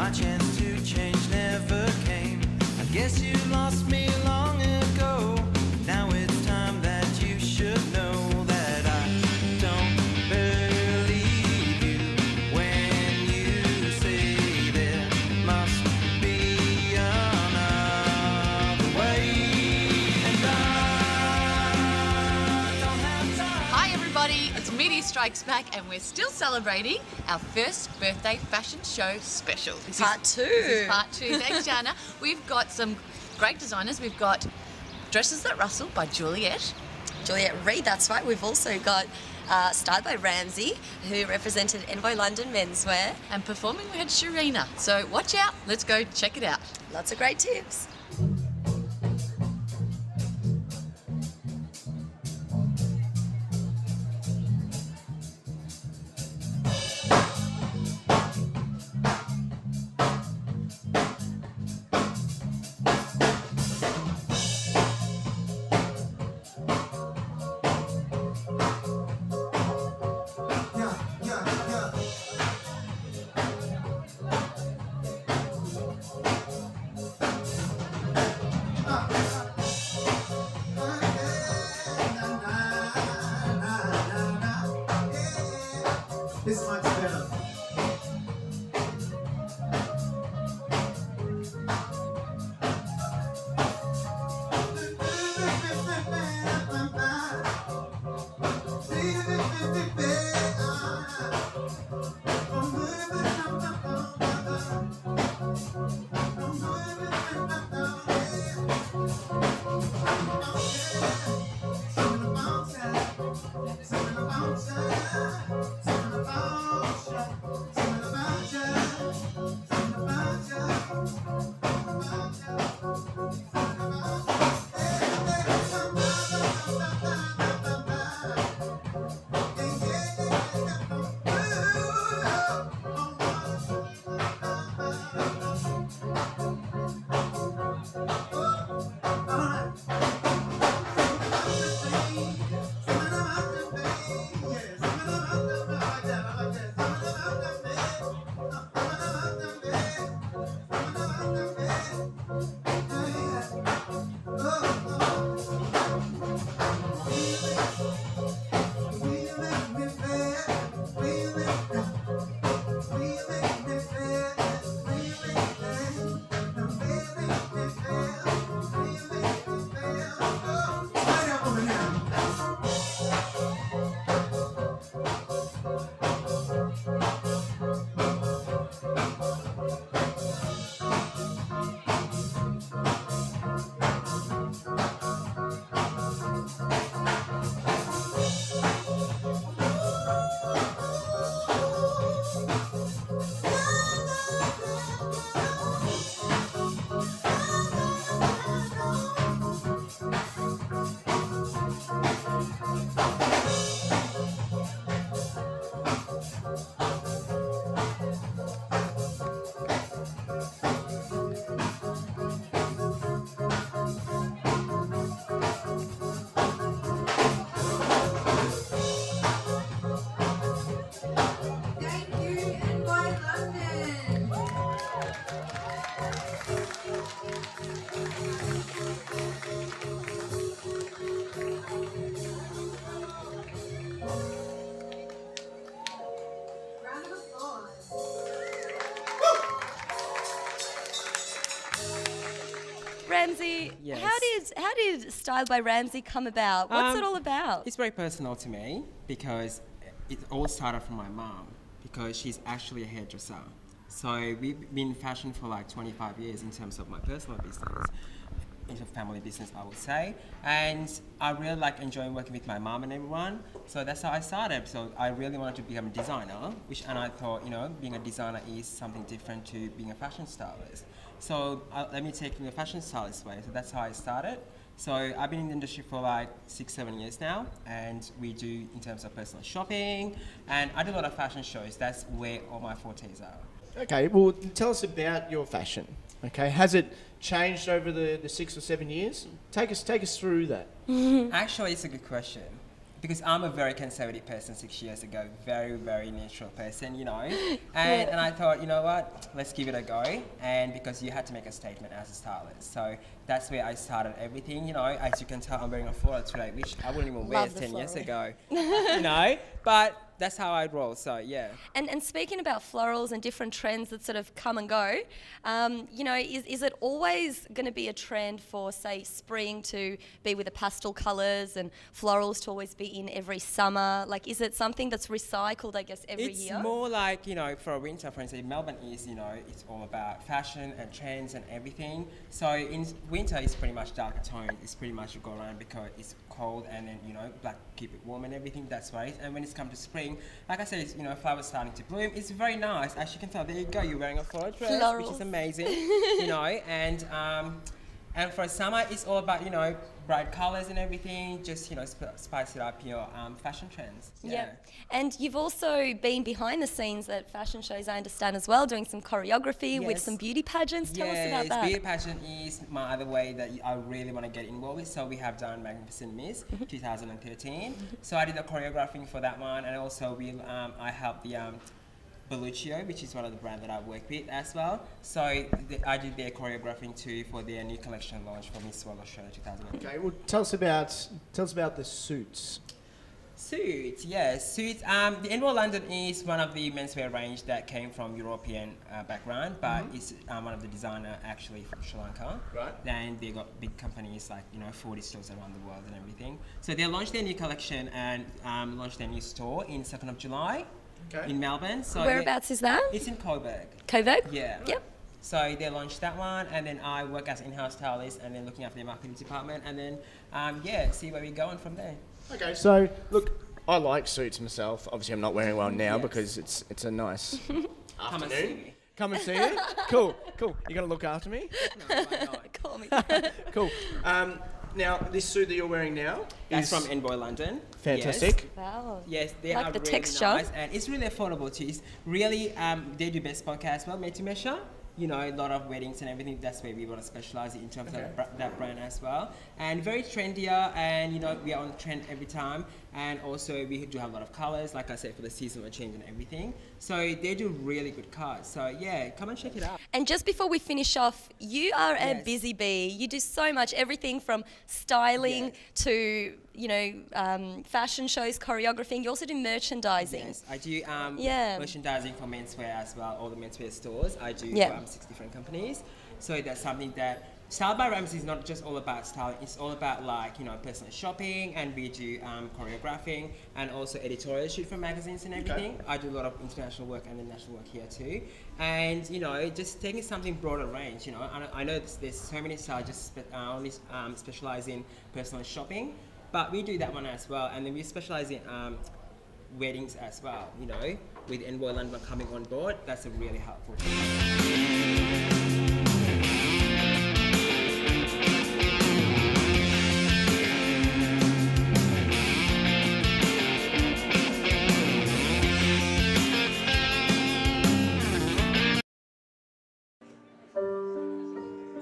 My chance to change never came. I guess you lost me long ago. Now it's time that you should know that I don't believe you when you say there must be another way. And I don't have time. Hi everybody, it's Media Strikes Back and we're still celebrating our first birthday fashion show special. This Part is part two. Thanks, Jana. We've got some great designers. We've got Dresses That Rustle by Juliet. Juliet Reid, that's right. We've also got styled by Ramzy, who represented Envoy London Menswear. And performing we had Czarina. So watch out, let's go check it out. Lots of great tips. This much better. Ramzy, Yes. how did Styled by Ramzy come about? What's it all about? It's very personal to me because it all started from my mom because she's actually a hairdresser. So we've been in fashion for like 25 years in terms of my personal business, into family business I would say. And I really like enjoying working with my mom and everyone. So that's how I started. So I really wanted to become a designer, and I thought, being a designer is something different to being a fashion stylist. So let me take it from the fashion stylist way. So that's how I started. So I've been in the industry for like 6-7 years now, and we do in terms of personal shopping, and I do a lot of fashion shows. That's where all my fortes are. Okay, well, tell us about your fashion. Okay, has it changed over the 6 or 7 years? Take us through that. Actually, it's a good question. because I'm a very conservative person 6 years ago, very, very natural person, you know. And I thought, you know what, let's give it a go. And because you had to make a statement as a stylist. So that's where I started everything, you know. As you can tell, I'm wearing a floral today, which I wouldn't even wear Love the 10 years floral. ago, you know. But that's how I roll, so yeah. And speaking about florals and different trends that sort of come and go, you know, is it always going to be a trend for, say, spring to be with the pastel colours and florals to always be in every summer? Like, is it something that's recycled, I guess, every year? It's more like, you know, for winter, for instance, Melbourne is, you know, it's all about fashion and trends and everything. So in winter, it's pretty much dark tone. It's pretty much you go around because it's cold and then, you know, black, keep it warm and everything, that's right. And when it's come to spring, like I said, it's, you know, flowers starting to bloom. It's very nice. As you can tell, there you go, you're wearing a floral dress, which is amazing, you know. And for summer, it's all about, you know, bright colors and everything, just, you know, spice it up your fashion trends. Yeah. And you've also been behind the scenes at fashion shows, I understand, as well, doing some choreography with some beauty pageants. Tell us about that. Beauty pageant is my other way that I really want to get involved with. So we have done Magnificent Miss 2013. So I did the choreographing for that one, and also I helped the Belluccio, which is one of the brands that I work with as well. So I did their choreographing too for their new collection launch for Miss World Australia 2018. Okay, well, tell us about the suits. Suits, yes. Suits. The Envoy London is one of the menswear range that came from European background, but it's one of the designer actually from Sri Lanka. Right. And they got big companies like, you know, 40 stores around the world and everything. So they launched their new collection and launched their new store in 2nd of July. Okay. In Melbourne. So Whereabouts is that? it's in Coburg. Coburg? Yeah. Yep. So they launched that one, and then I work as in-house stylist, and then looking after the marketing department, and then see where we're going from there. Okay, so look, I like suits myself. Obviously, I'm not wearing one now because it's a nice Come and see afternoon. me. Come and see you. Cool. You gonna look after me? No, why not? Call me. Cool. Now, this suit that you're wearing now That's is from Envoy London. fantastic. Wow. Yes, they Like are the really texture. nice, and it's really affordable too. It's really they do bespoke as well, made to measure. You know, a lot of weddings and everything. That's where we want to specialize in terms of that brand as well. And very trendier, and you know, we are on trend every time. And also, we do have a lot of colors, like I said, for the seasonal change and everything. So they do really good cuts. So yeah, come and check it out. And just before we finish off, you are a Yes. busy bee. You do so much, everything from styling Yes. to, you know, fashion shows, choreographing. You also do merchandising. Yes, I do Yeah. merchandising for menswear as well, all the menswear stores. I do Yeah. 6 different companies. So that's something that Style by Ramzy is not just all about styling, it's all about like, you know, personal shopping, and we do choreographing and also editorial shoot for magazines and everything. I do a lot of international work and then national work here too. And, you know, just taking something broader range, you know. I know there's so many styles, just only specialize in personal shopping, but we do that one as well. And then we specialize in weddings as well, you know, with Envoy London coming on board. That's a really helpful thing.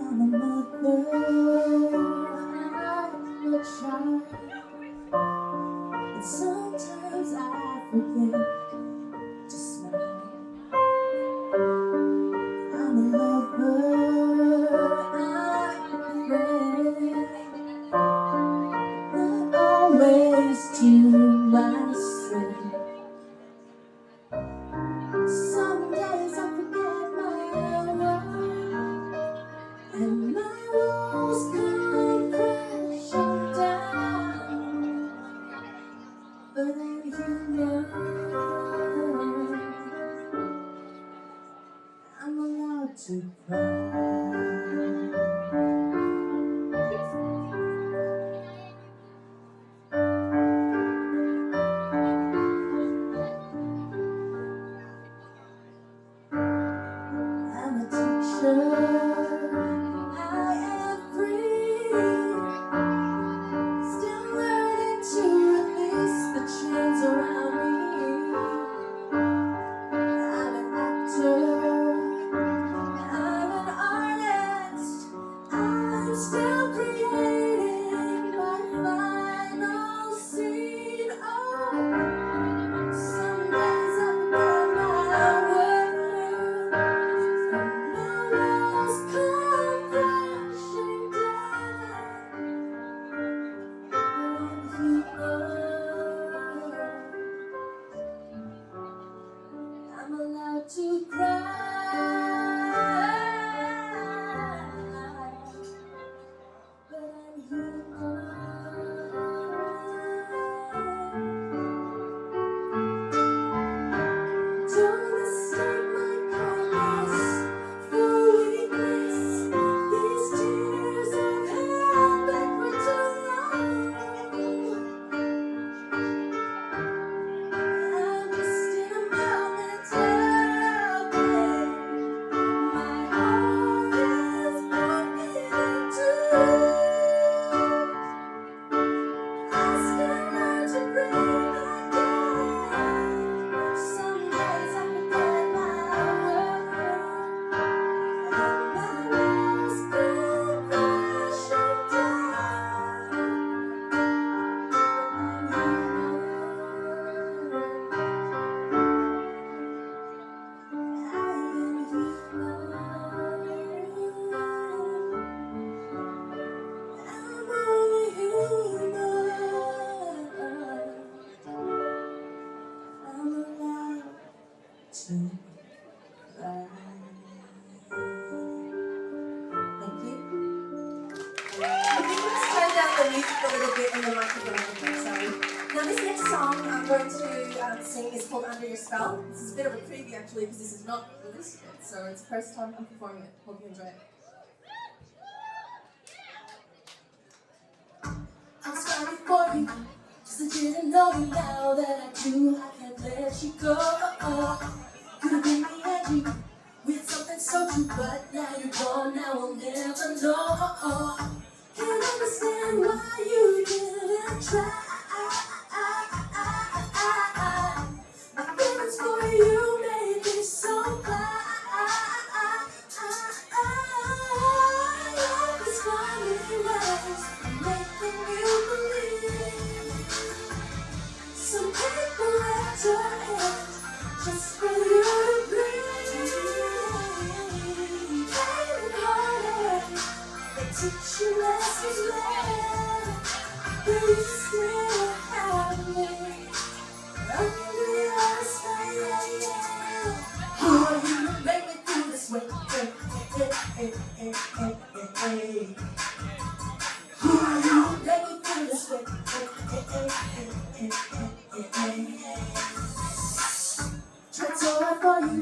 I'm a mother, I'm a child, and sometimes I forget to smile. I'm a lover, I'm a friend, not always to myself. Some days I forget my word, and my walls come crashing down. But I'm human, I'm allowed to cry. I'm a teacher, I am free, still learning to release the chains around me. I'm an actor, I'm an artist, I'm still creating my final scene. a little bit in the microphone over here, sorry. Now this next song I'm going to sing is called Under Your Spell. This is a bit of a preview actually because this is not released yet, so it's the first time I'm performing it. Hope you enjoy it. I'm sorry for you, cause I didn't know you. Now that I do, I can't let you go. Could've been me and you with something so true, but now you're gone, now I'll never know. Can't understand why you didn't try. My feelings for you made me so blind. Life is funny ways, making you believe. Some people at your end, just for you to breathe. Pain and heartache, they teach you lessons learned. But you still have me under your spell. Who are you to make me feel this way? Who are you to make me feel this way? Tried so hard for you,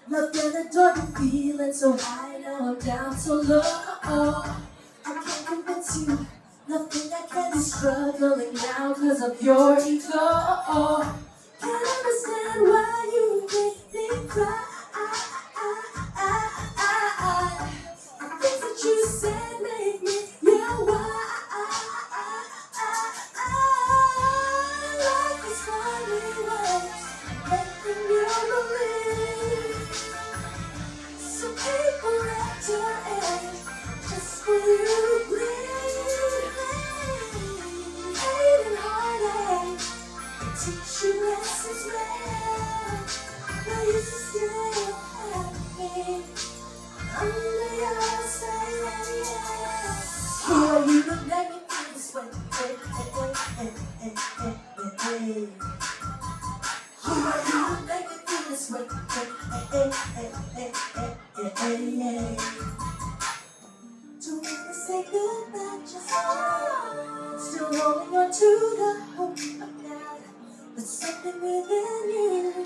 loved and adored you, feeling so high, now I'm down so low. I can't convince you, nothing I can be struggling now cause of your ego. Can't understand why you make me cry. The things that you said make me yell why. Life is funny ways, making you believe. Some people at your age, just for you to bleed. Pain and heartache, they teach you lessons learned. But you still have me under your spell. Who are you to make me feel this way? Who are you to make me feel this way? Don't wanna say goodbye just yet. Still holding on to the hope of that. But something within you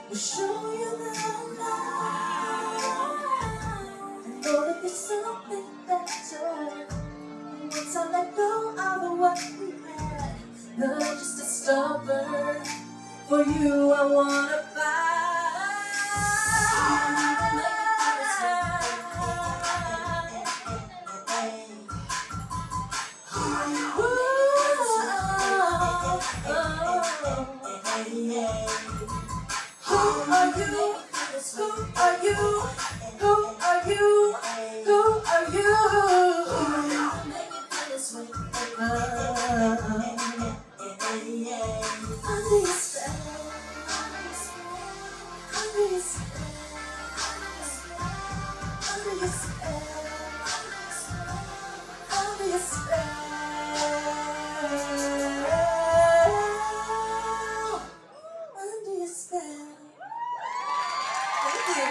will show you the light. I know that there's something better. Once I let go of what we had, not just a stubborn. For you, I wanna fight. Who are you? Who are you? Who are you? Who are you? Make me feel this way. Under your spell, under your spell, under your spell, under your spell, under your spell. Thank you.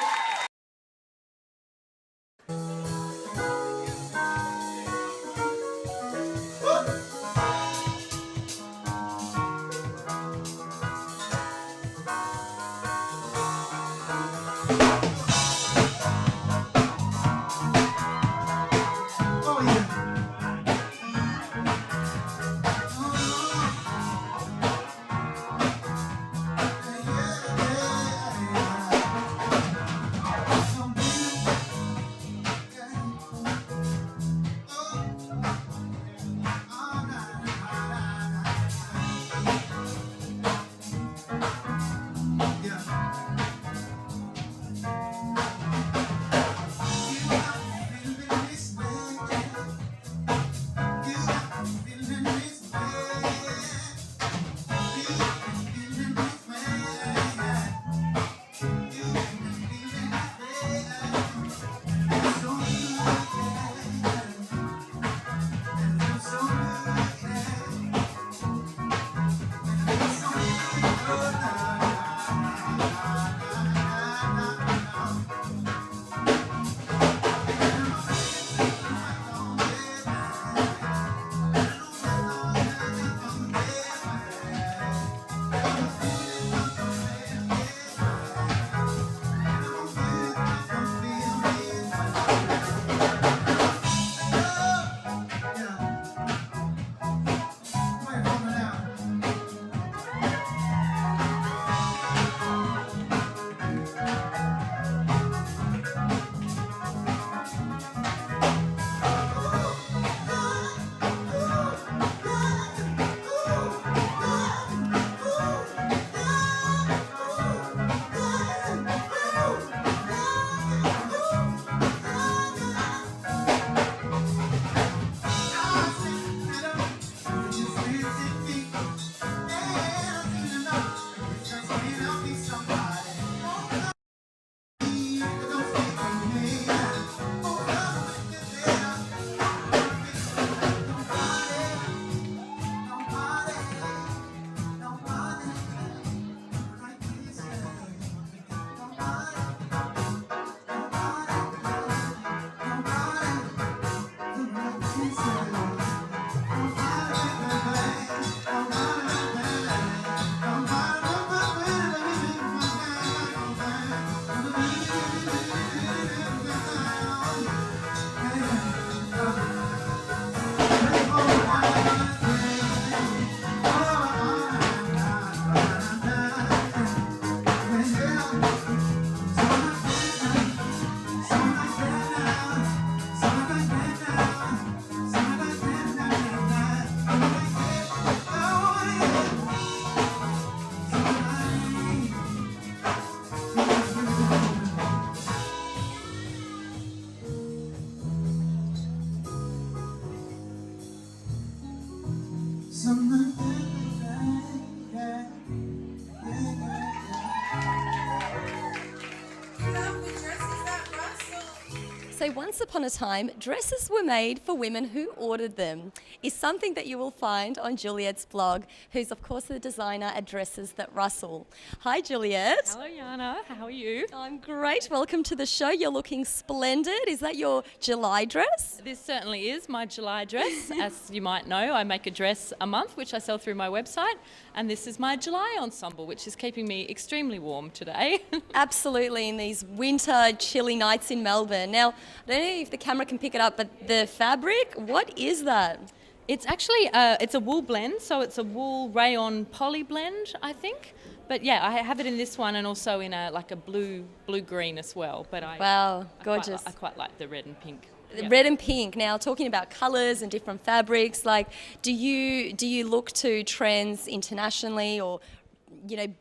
So once upon a time, dresses were made for women who ordered them. Is something that you will find on Juliet's blog, who's of course the designer at Dresses That Rustle. Hi Juliet. Hello Yana, how are you? I'm great. Welcome to the show. You're looking splendid. Is that your July dress? This certainly is my July dress. As you might know, I make a dress a month, which I sell through my website, and this is my July ensemble, which is keeping me extremely warm today. Absolutely, in these winter chilly nights in Melbourne. Now, I don't know if the camera can pick it up, but the fabric, what is that? It's actually it's a wool blend, so it's a wool rayon poly blend, I think. But yeah, I have it in this one and also in a blue green as well. But Wow, gorgeous. I quite like the red and pink. The Yeah. red and pink. Now, talking about colours and different fabrics, like, do you look to trends internationally, or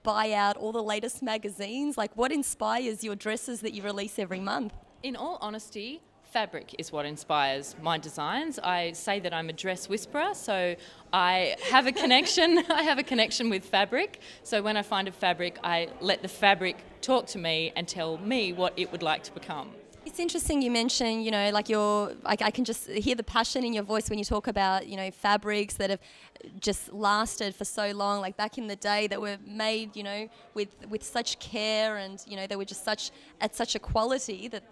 buy out all the latest magazines? Like, what inspires your dresses that you release every month? In all honesty, fabric is what inspires my designs. I say that I'm a dress whisperer, so I have a connection. I have a connection with fabric. So when I find a fabric, I let the fabric talk to me and tell me what it would like to become. It's interesting you mention, I can just hear the passion in your voice when you talk about, fabrics that have just lasted for so long, like back in the day, that were made, with such care, and, they were just at such a quality that,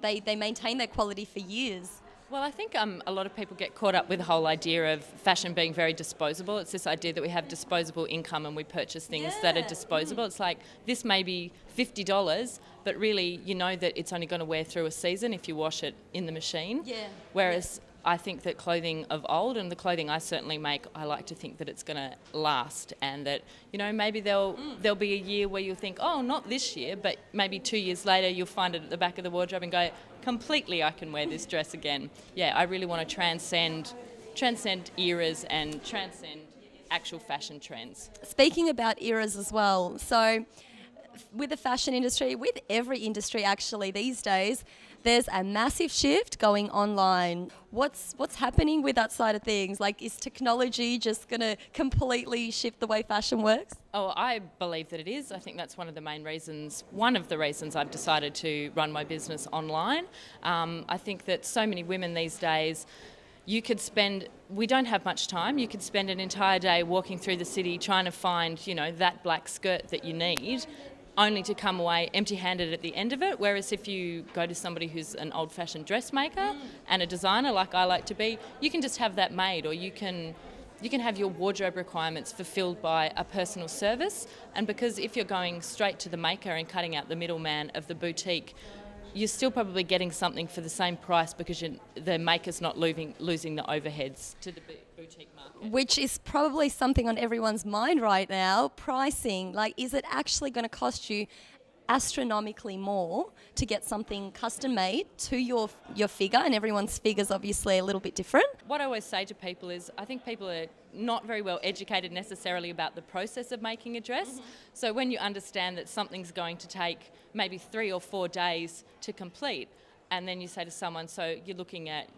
they maintain their quality for years. Well, I think a lot of people get caught up with the whole idea of fashion being very disposable. It's this idea that we have disposable income and we purchase things that are disposable. It's like, this may be $50, but really you know that it's only going to wear through a season if you wash it in the machine. Yeah. Whereas I think that clothing of old, and the clothing I certainly make, I like to think that it's going to last, and that, maybe there'll be a year where you'll think, oh, not this year, but maybe 2 years later you'll find it at the back of the wardrobe and go, completely, I can wear this dress again. Yeah, I really want to transcend eras and transcend actual fashion trends. Speaking about eras as well, so with the fashion industry, with every industry actually these days, there's a massive shift going online. What's happening with that side of things? Like, is technology just going to completely shift the way fashion works? Oh, I believe that it is. I think that's one of the reasons I've decided to run my business online. I think that so many women these days, we don't have much time. You could spend an entire day walking through the city trying to find, that black skirt that you need, only to come away empty-handed at the end of it. Whereas if you go to somebody who's an old-fashioned dressmaker and a designer like I like to be, you can just have that made, or you can have your wardrobe requirements fulfilled by a personal service. And because if you're going straight to the maker and cutting out the middleman of the boutique, you're still probably getting something for the same price, because the maker's not losing the overheads to the boutique market. Which is probably something on everyone's mind right now, pricing. Like, is it actually going to cost you astronomically more to get something custom made to your figure? And everyone's figure's obviously a little bit different. What I always say to people is, I think people are not very well educated necessarily about the process of making a dress. Mm-hmm. So when you understand that something's going to take maybe 3 or 4 days to complete, and then you say to someone, so you're looking at,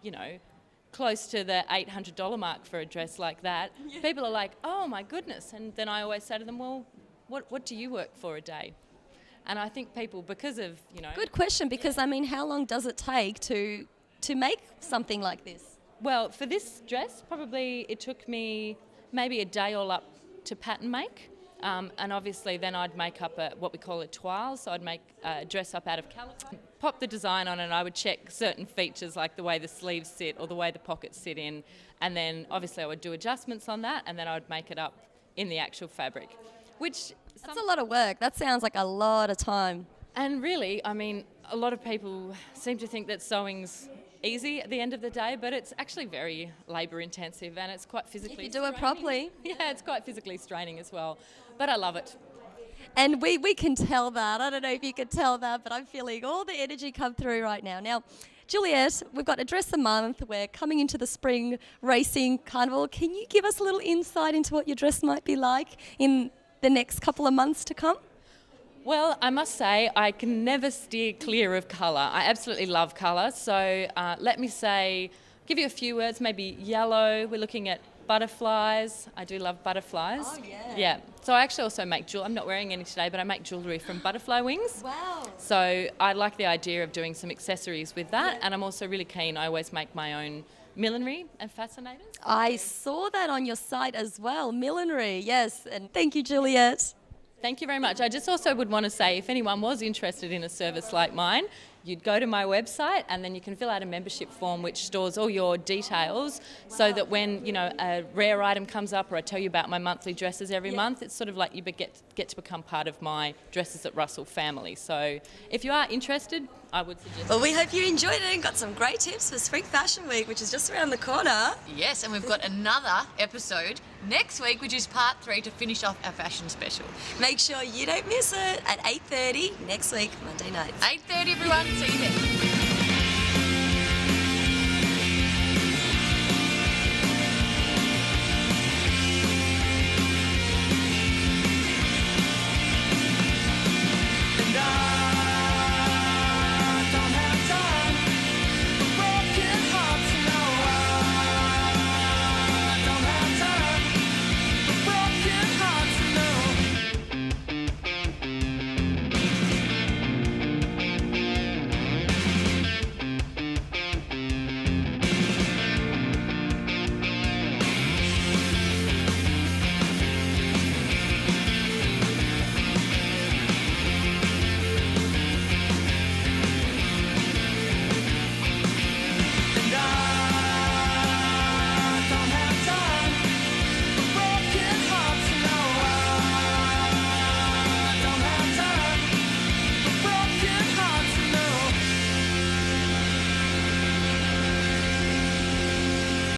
close to the $800 mark for a dress like that, people are like, oh my goodness. And then I always say to them, well, what do you work for a day? And I think people, because of, Good question, because how long does it take to make something like this? Well, for this dress, probably it took me maybe a day all up to pattern make. And obviously then I'd make up what we call a toile, so I'd make a dress up out of calico, pop the design on, and I would check certain features like the way the sleeves sit or the way the pockets sit in, and then obviously I would do adjustments on that, and then I would make it up in the actual fabric. That's a lot of work. That sounds like a lot of time. And really, a lot of people seem to think that sewing's easy at the end of the day, but it's actually very labour intensive, and it's quite physically If you do it properly. Yeah, it's quite physically straining as well. But I love it. And we can tell that. I don't know if you can tell that, but I'm feeling all the energy come through right now. Now, Juliet, we've got a dress a month. We're coming into the spring racing carnival. Can you give us a little insight into what your dress might be like in the next couple of months to come? Well, I must say I can never steer clear of colour. I absolutely love colour. So let me give you a few words, maybe yellow. We're looking at butterflies. I do love butterflies. Oh, yeah. Yeah. So I actually also make jewelry. I'm not wearing any today, but I make jewellery from butterfly wings. Wow. So I like the idea of doing some accessories with that, and I'm also really keen. I always make my own millinery and fascinators. I saw that on your site as well, millinery, yes. And thank you, Juliet. Thank you very much. I just also would want to say, if anyone was interested in a service like mine, you'd go to my website and then you can fill out a membership form which stores all your details so that when, you know, a rare item comes up or I tell you about my monthly dresses every month, it's sort of like you get to become part of my Dresses at Rustle family. So if you are interested, I would suggest... Well, we hope you enjoyed it and got some great tips for Spring Fashion Week, which is just around the corner. Yes, and we've got another episode next week, which is part 3 to finish off our fashion special. Make sure you don't miss it at 8:30 next week, Monday night. 8:30, everyone.